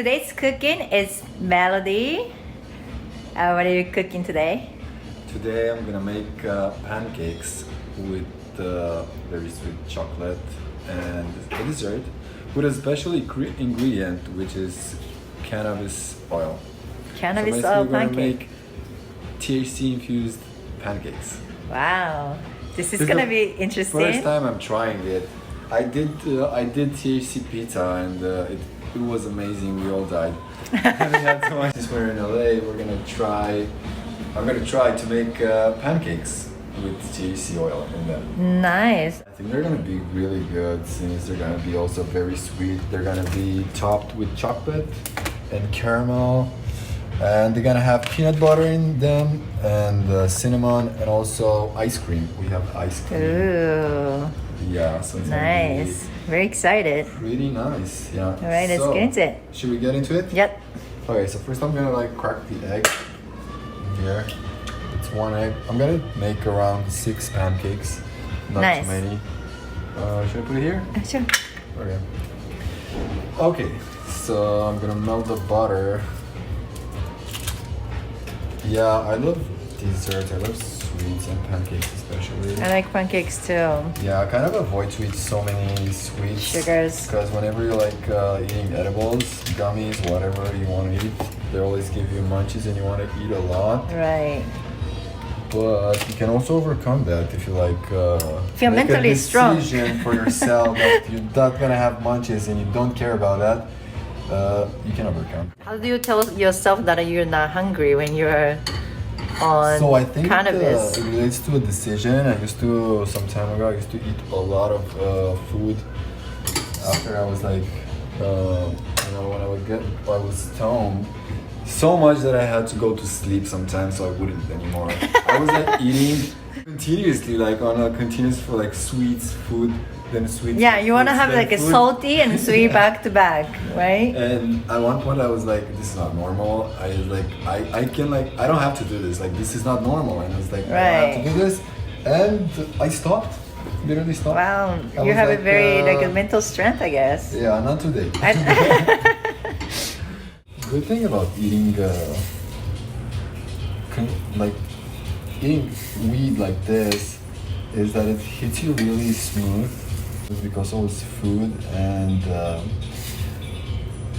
today's cooking is Melody. What are you cooking today? Today I'm gonna make pancakes with very sweet chocolate and a dessert with a special ingredient, which is cannabis oil. Cannabis so oil we're gonna pancake. make THC infused pancakes. Wow, this is This gonna the be interesting. First time I'm trying it. I did THC pizza and it was amazing. We all died. We had so much. Since we're in LA, I'm gonna try to make pancakes with THC oil in them. Nice. I think they're gonna be really good since they're gonna be also very sweet. They're gonna be topped with chocolate and caramel, and they're gonna have peanut butter in them and cinnamon and also ice cream. We have ice cream. Ooh, Yeah, so it's nice. Very excited. gonna be pretty nice. Yeah. All right, let's get into it. Should we get into it? Yep. Okay, so first I'm gonna crack the egg here. It's one egg. I'm gonna make around 6 pancakes, not Nice. too many. Should I put it here? Sure. Okay. Okay, so I'm gonna melt the butter. Yeah, I love desserts. I love sweets and pancakes especially. I like pancakes too. Yeah, I kind of avoid sweets, so many sweets. Sugars. Because whenever you're eating edibles, gummies, whatever you want to eat, they always give you munchies and you want to eat a lot. Right. But you can also overcome that if you If you're make mentally a strong. decision for yourself that you're not gonna have munchies and you don't care about that. You can overcome. How do you tell yourself that you're not hungry when you're on So I think cannabis? it relates to a decision. Some time ago, I used to eat a lot of food after I was when I was stoned. So much that I had to go to sleep sometimes, so I wouldn't anymore. I was eating continuously, on a continuous for sweets, food, then sweets. Yeah, you want to foods, have then a food. salty and sweet back to back, right? And at one point I was like, this is not normal. I don't have to do this. This is not normal. And I was like, I don't have to do this. And I stopped. Literally stopped. Wow, I you was have a very a mental strength, I guess. Yeah, not today. Good thing about eating eating weed like this is that it hits you really smooth because of its food and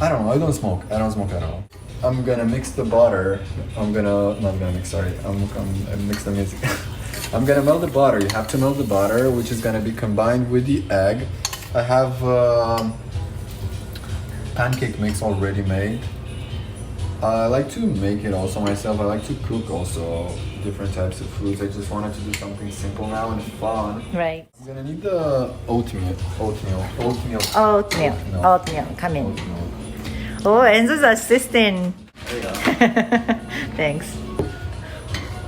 I don't know, I don't smoke at all. I'm gonna mix the butter. I'm mix the music. I'm gonna melt the butter. You have to melt the butter, which is gonna be combined with the egg. I have pancake mix already made. I like to make it also myself. I like to cook also different types of foods. I just wanted to do something simple now and fun. Right. I'm gonna need the oatmeal. Oatmeal, come in. Oatmeal. Oh, Enzo's assisting. There you go. Thanks.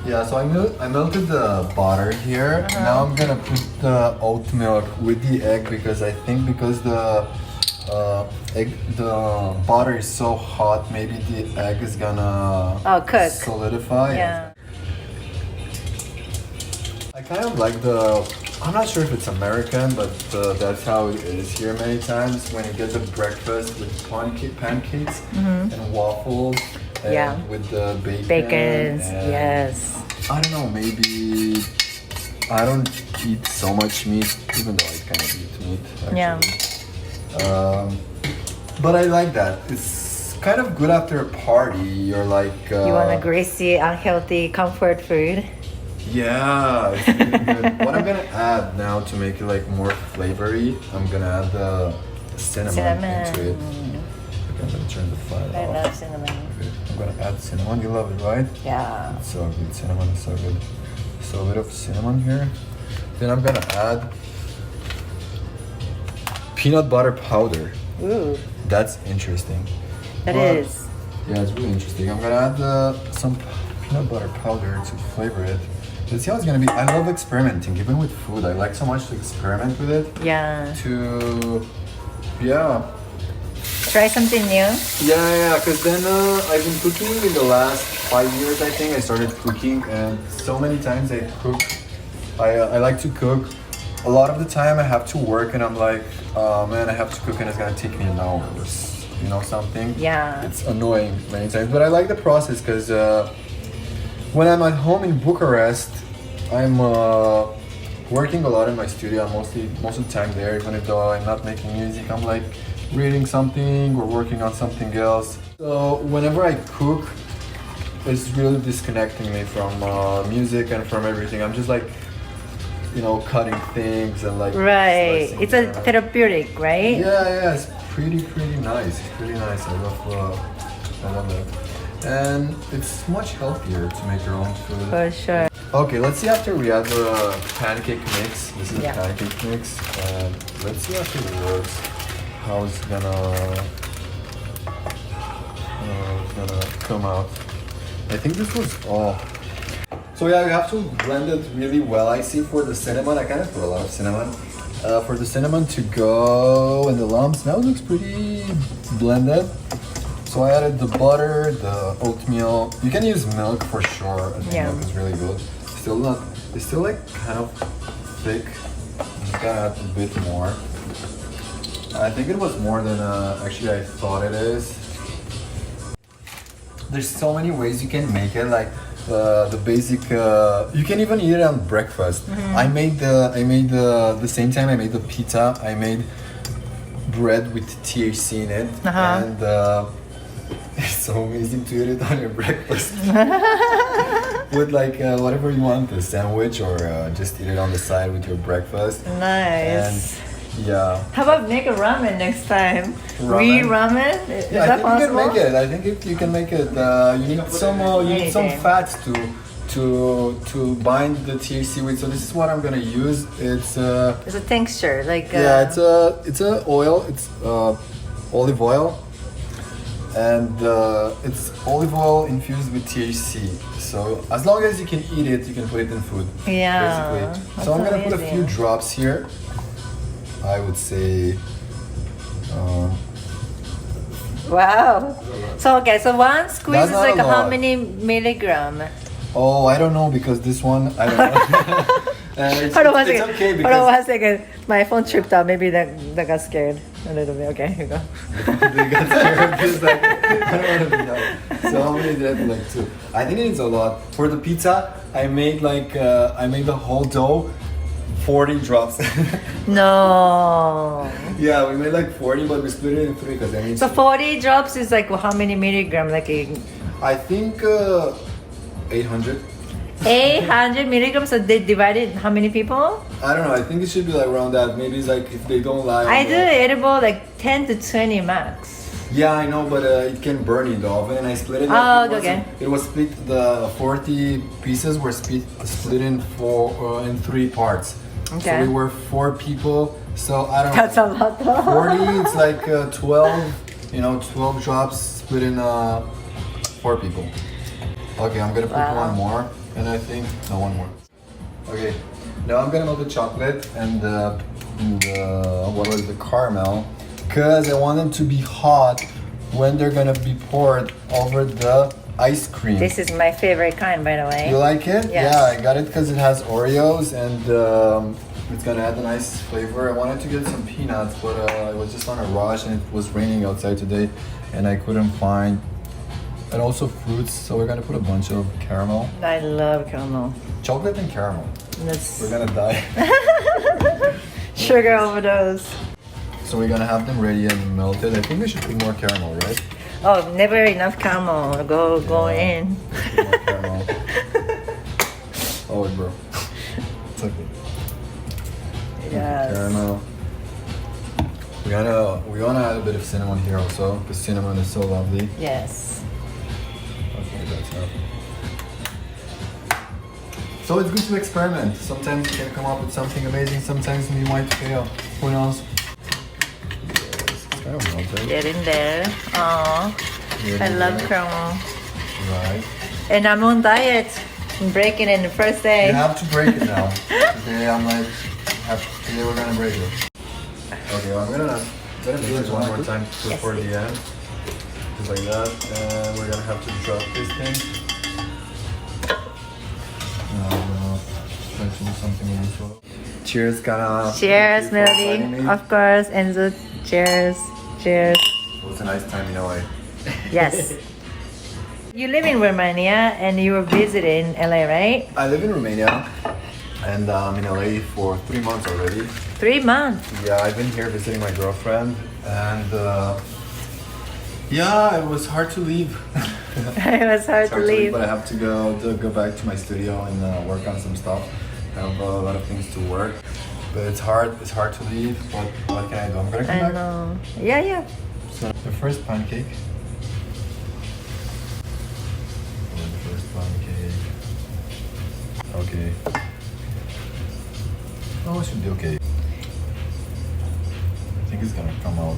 Yeah, so I melted the butter here. Now I'm gonna put the oat milk with the egg because I think the butter is so hot, maybe the egg is gonna cook. solidify. Yeah. I kind of like I'm not sure if it's American, but that's how it is here many times when you get the breakfast with pancakes and waffles and with the bacon. And yes. I don't know, maybe I don't eat so much meat, even though I kind of eat meat actually. Yeah. But I like that. It's kind of good after a party. You're You want a greasy, unhealthy comfort food? Yeah, it's really good. What I'm gonna add now to make it more flavory, I'm gonna add the cinnamon into it. Okay, I'm gonna turn the fire I off. love cinnamon. Okay, I'm gonna add cinnamon. You love it, right? Yeah. It's so good. Cinnamon is so good. So a bit of cinnamon here. Then I'm gonna add peanut butter powder. Ooh, That's interesting. that But- is. Yeah, it's really interesting. I'm gonna add some peanut butter powder to flavor it. Let's see how it's gonna be. I love experimenting, even with food. I like so much to experiment with it. Yeah. Try something new. Yeah, because then I've been cooking in the last 5 years, I think. I started cooking and so many times I cook. I like to cook. A lot of the time I have to work and I'm like, oh man, I have to cook and it's gonna take me an hour. something. Yeah. It's annoying many times, but I like the process because when I'm at home in Bucharest, I'm working a lot in my studio. I'm most of the time there, even if though I'm not making music. I'm like reading something or working on something else. So whenever I cook, it's really disconnecting me from music and from everything. I'm just like, cutting things and like Right. slicing It's a them. therapeutic, right? Yeah, it's pretty nice. It's pretty nice. I love that. And it's much healthier to make your own food. For sure. Okay, let's see after we have the pancake mix. This is Yeah. a pancake mix. And let's see after it works. How it's gonna come out. I think this was all. So yeah, you have to blend it really well. I see for the cinnamon, I kind of put a lot of cinnamon. For the cinnamon to go in the lumps, now it looks pretty blended. So I added the butter, the oatmeal. You can use milk for sure. I think milk is really good. It's still like kind of thick. I'm just gonna add a bit more. I think it was more than actually I thought it is. There's so many ways you can make it, like the basic. You can even eat it on breakfast. I made the same time I made the pizza. I made bread with THC in it, and it's so amazing to eat it on your breakfast with like whatever you want, a sandwich or just eat it on the side with your breakfast. Nice. And yeah. How about make a ramen next time? Ramen? Ramen? Is Yeah, that possible? I think you can make it. I think if you can make it, you need some fats to bind the THC with. So this is what I'm gonna use. It's a texture, like it's a oil. It's olive oil, and it's olive oil infused with THC. So as long as you can eat it, you can put it in food. Yeah. Basically. So I'm gonna put a few drops here. I would say. Wow. So one squeeze is That's not like a lot. how many milligram? Oh, I don't know because this one I don't know. Hold on one it's second. okay Hold because on 1 second. My phone tripped out. Maybe that got scared a little bit. Okay, here you go. they got scared because like I don't want to be done. So how many did I do? Like 2? I think it's a lot. For the pizza, I made the whole dough 40 drops. No. Yeah, we made like 40, but we split it in 3 because I mean. So 40 drops is like how many milligram? Like I think 800. 800 milligrams. So they divided how many people? I don't know. I think it should be like around that. Maybe it's like if they don't lie. I do edible like 10 to 20 max. Yeah, I know, but it can burn in the oven, and I split it. Oh, It okay. It was split. The 40 pieces were split in 3 parts. Okay. So we were 4 people. So I don't know. That's a lot. 40. It's like 12. 12 drops split in 4 people. Okay, I'm gonna put one more, and I think one more. Okay, now I'm gonna melt the chocolate and the caramel, because I want them to be hot when they're gonna be poured over the ice cream. This is my favorite kind, by the way. You like it? Yes. Yeah, I got it because it has Oreos and it's gonna add a nice flavor. I wanted to get some peanuts, but I was just on a rush and it was raining outside today, and I couldn't find. And also fruits, so we're gonna put a bunch of caramel. I love caramel. Chocolate and caramel. That's We're gonna die. sugar overdose. So we're gonna have them ready and melted. I think we should put more caramel, right? Oh, never enough caramel. Go in. Let's put more caramel. Oh, wait, bro. It's okay. Yes. Caramel. We wanna add a bit of cinnamon here also, because cinnamon is so lovely. Yes. Okay, that's enough. So it's good to experiment. Sometimes you can come up with something amazing, sometimes you might fail. Who knows? Yes, it's kind of melted. Get in there. Aww. I love caramel. Right. And I'm on diet. I'm breaking it the first day. You have to break it now. Today I'm like, today we're gonna break it. Okay, well, I'm gonna do this one more time before the end. Just like that. And we're gonna have to drop this thing. Try to do something unusual. Cheers, Kana. Cheers, Melodie. Of course. Enzo, cheers. Cheers. was a nice time in LA. Yes. You live in Romania and you were visiting LA, right? I live in Romania and I'm in LA for 3 months already. 3 months. Yeah, I've been here visiting my girlfriend and yeah, it was hard to leave. It was hard It's to leave. but I have to go back to my studio and work on some stuff. I have a lot of things to work, but it's hard to leave. But what can I do? I'm gonna come I back. know. Yeah, yeah. So the first pancake. Okay. Oh, it should be okay. I think it's gonna come out.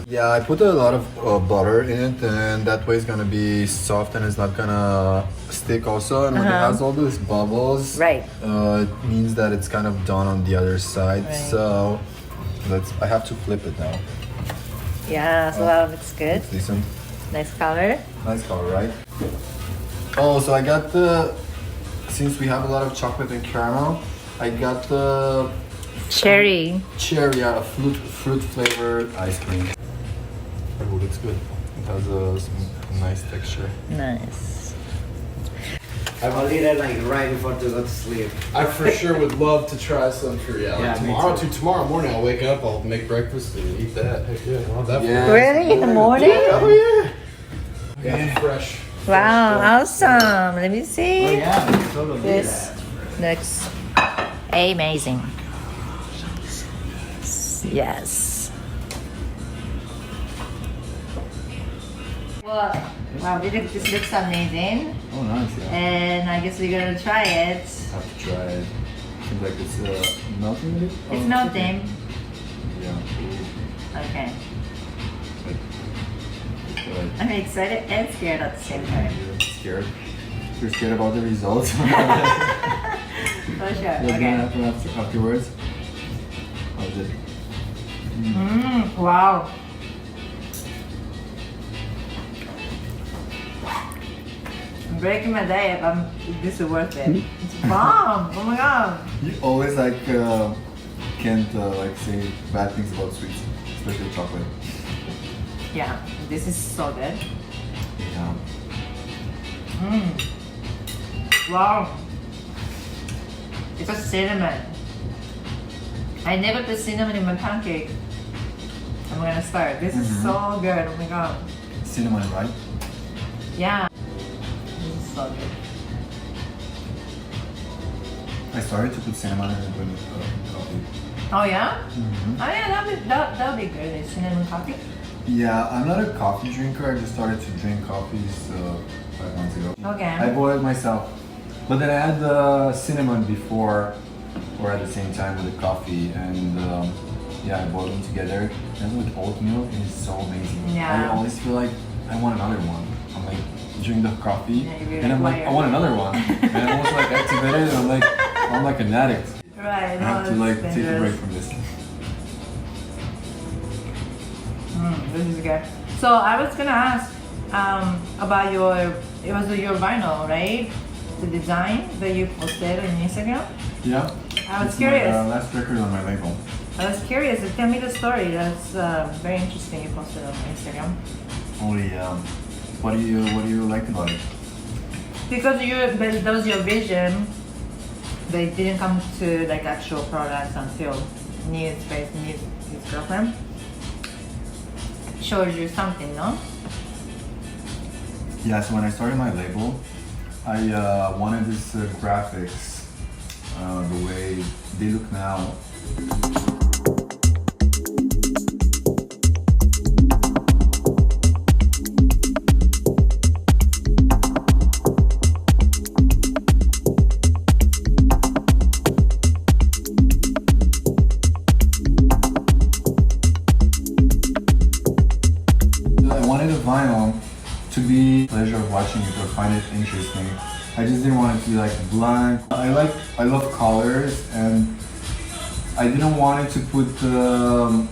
Yeah, I put a lot of butter in it, and that way it's gonna be soft and it's not gonna stick also. And when it has all those bubbles, Right. It means that it's kind of done on the other side. Right. So I have to flip it now. Yeah, so that looks good. It's decent. Nice color. Nice color, right? Oh, so I got since we have a lot of chocolate and caramel, I got the Cherry. cherry, fruit flavored ice cream. Oh, looks good. It has some nice texture. Nice. I will eat it like right before to go to sleep. I for sure would love to try some for you. Yeah, me tomorrow, too. tomorrow morning, I'll wake up, I'll make breakfast and eat that. Heck yeah, I'll have that. Yeah. Really? In the morning? Oh yeah. Yeah, fresh. Wow, awesome. Let me see. Oh yeah, totally. This looks amazing. Yes. Well, wow, this looks amazing. Oh, nice. Yeah. And I guess we're gonna try it. Have to try it. Seems like it's melting a bit. It's melting. Yeah. Okay. Good. I'm excited and scared at the same time. You're scared? You're scared about the results? For sure. What's gonna Okay. happen afterwards? How's it? Wow. I'm breaking my diet, but this is worth it. It's bomb. Oh my god. You always can't say bad things about sweets, especially chocolate. Yeah, this is so good. Yeah. Wow. It's a cinnamon. I never put cinnamon in my pancake. I'm gonna start. This is so good. Oh my god. Cinnamon, right? Yeah. This is so good. I started to put cinnamon in coffee. Oh yeah? Oh yeah, that'll be good. A cinnamon coffee. Yeah, I'm not a coffee drinker. I just started to drink coffees 5 months ago. Okay. I bought it myself. But then I had the cinnamon before or at the same time with the coffee, and yeah, I bought them together. And with oat milk, and it's so amazing. Yeah. I always feel like I want another one. I'm like, drink the coffee, Yeah, you're and I'm like, wired. I want another one. And I'm also like activated, and I'm like an addict. Right. I have to like take a break from this. This is good. So I was gonna ask about your vinyl, right? The design that you posted on Instagram. Yeah. I was It's curious. My last record on my label. I was curious. Tell me the story. That's very interesting. You posted on Instagram. Only, what do you like about it? Because that was your vision. They didn't come to like actual products until Neil's his girlfriend showed you something, no? Yeah, so when I started my label, I wanted this graphics the way they look now. I wanted a vinyl to be pleasure of watching it or find it interesting. I just didn't want it to be like blank. I love colors, and I didn't want it to put common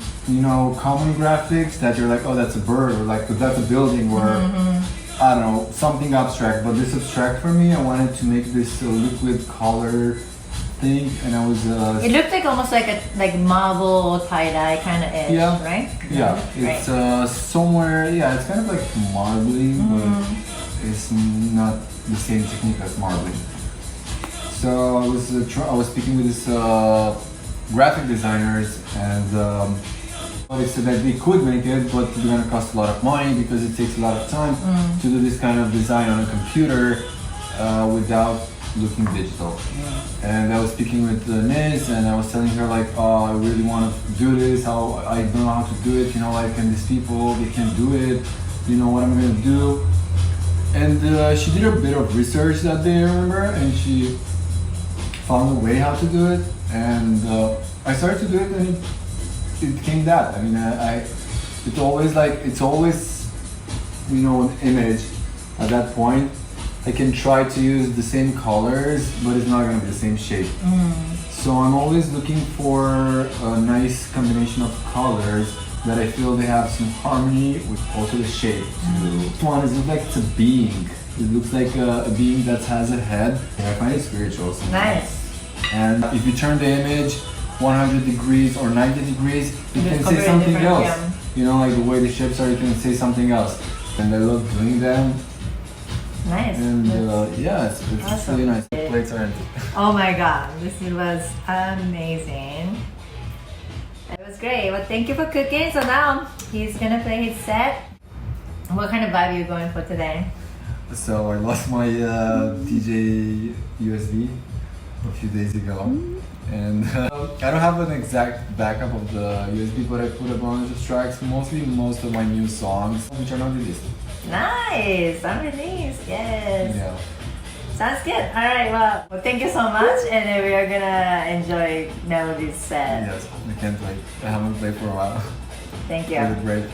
graphics that you're like, oh, that's a bird, or like that's a building, or I don't know, something abstract. But this abstract for me, I wanted to make this liquid color thing, and I was It looked like almost like a marble tie-dye kind of edge, Yeah. right? yeah, it's somewhere, yeah, it's kind of like marbling, but it's not the same technique as marbling. So I was speaking with this graphic designers, and they said that they could make it, but it's gonna cost a lot of money because it takes a lot of time to do this kind of design on a computer without looking digital. And I was speaking with Niz, and I was telling her like, oh, I really want to do this. How I don't know how to do it. You know, like, and these people, they can't do it. You know what I'm gonna do? And she did a bit of research that day, I remember, and she found a way how to do it. And I started to do it, and it became that. I mean, it's always, you know, an image at that point. I can try to use the same colors, but it's not going to be the same shape. So I'm always looking for a nice combination of colors that I feel they have some harmony with also the shape. This one looks like it's a being. It looks like a being that has a head. And I find it spiritual sometimes. Nice. And if you turn the image 100 degrees or 90 degrees, it can say something else. Yeah. You know, like the way the shapes are, you can say something else. And I love doing them. Nice. And yeah, it's Awesome. really nice. The plates are empty. Oh my god, this was amazing. It was great. Well, thank you for cooking. So now he's gonna play his set. What kind of vibe are you going for today? So I lost my DJ USB a few days ago, and I don't have an exact backup of the USB, but I put a bunch of tracks, most of my new songs, which are not released. Nice, unreleased, yes. Yeah. Sounds good. All right, well, thank you so much, and then we are gonna enjoy Melodie's set. Yes, I can't wait. I haven't played for a while. Thank It was you. great.